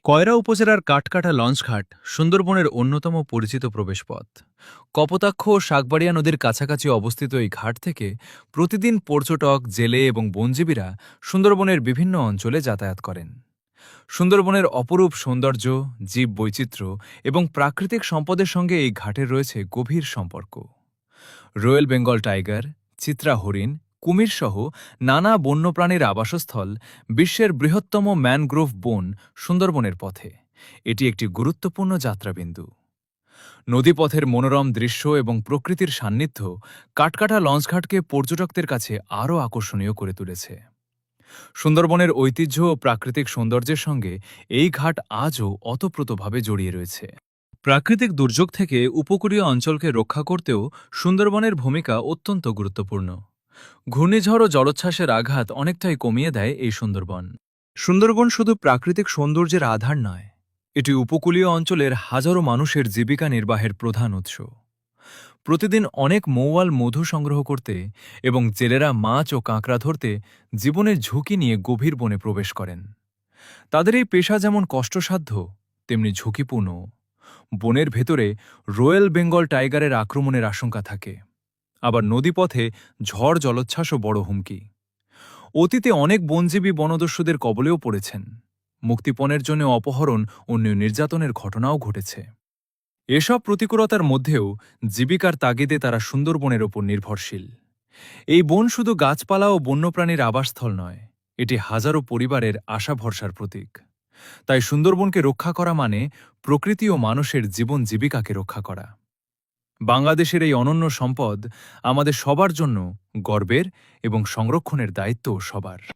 কয়রা উপজেলার কাঠকাটা লঞ্চঘাট সুন্দরবনের অন্যতম পরিচিত প্রবেশপথ। কপোতাক্ষ ও শাকবাড়িয়া নদীর কাছাকাছি অবস্থিত এই ঘাট থেকে প্রতিদিন পর্যটক, জেলে এবং বনজীবীরা সুন্দরবনের বিভিন্ন অঞ্চলে যাতায়াত করেন। সুন্দরবনের অপরূপ সৌন্দর্য, জীব বৈচিত্র্য এবং প্রাকৃতিক সম্পদের সঙ্গে এই ঘাটের রয়েছে গভীর সম্পর্ক। রয়্যাল বেঙ্গল টাইগার, চিত্রা হরিণ, কুমিরসহ নানা বন্যপ্রাণীর আবাসস্থল, বিশ্বের বৃহত্তম ম্যানগ্রোভ বন সুন্দরবনের পথে এটি একটি গুরুত্বপূর্ণ যাত্রাবিন্দু। নদীপথের মনোরম দৃশ্য এবং প্রকৃতির সান্নিধ্য কাঠকাটা লঞ্চঘাটকে পর্যটকদের কাছে আরও আকর্ষণীয় করে তুলেছে। সুন্দরবনের ঐতিহ্য ও প্রাকৃতিক সৌন্দর্যের সঙ্গে এই ঘাট আজও ওতপ্রোতভাবে জড়িয়ে রয়েছে। প্রাকৃতিক দুর্যোগ থেকে উপকূলীয় অঞ্চলকে রক্ষা করতেও সুন্দরবনের ভূমিকা অত্যন্ত গুরুত্বপূর্ণ। ঘূর্ণিঝড় ও জলোচ্ছ্বাসের আঘাত অনেকটাই কমিয়ে দেয় এই সুন্দরবন। সুন্দরবন শুধু প্রাকৃতিক সৌন্দর্যের আধার নয়, এটি উপকূলীয় অঞ্চলের হাজারো মানুষের জীবিকা নির্বাহের প্রধান উৎস। প্রতিদিন অনেক মৌয়াল মধু সংগ্রহ করতে এবং জেলেরা মাছ ও কাঁকড়া ধরতে জীবনের ঝুঁকি নিয়ে গভীর বনে প্রবেশ করেন। তাদের এই পেশা যেমন কষ্টসাধ্য, তেমনি ঝুঁকিপূর্ণ। বনের ভেতরে রয়্যাল বেঙ্গল টাইগারের আক্রমণের আশঙ্কা থাকে, আবার নদীপথে ঝড় জলোচ্ছ্বাসও বড় হুমকি। অতীতে অনেক বনজীবী বনদস্যুদের কবলেও পড়েছেন। মুক্তিপণের জন্য অপহরণ ও নির্যাতনের ঘটনাও ঘটেছে। এসব প্রতিকূলতার মধ্যেও জীবিকার তাগিদে তারা সুন্দরবনের ওপর নির্ভরশীল। এই বন শুধু গাছপালা ও বন্যপ্রাণীর আবাসস্থল নয়, এটি হাজারো পরিবারের আশা ভরসার প্রতীক। তাই সুন্দরবনকে রক্ষা করা মানে প্রকৃতি ও মানুষের জীবন জীবিকাকে রক্ষা করা। বাংলাদেশের এই অনন্য সম্পদ আমাদের সবার জন্য গর্বের এবং সংরক্ষণের দায়িত্ব সবার।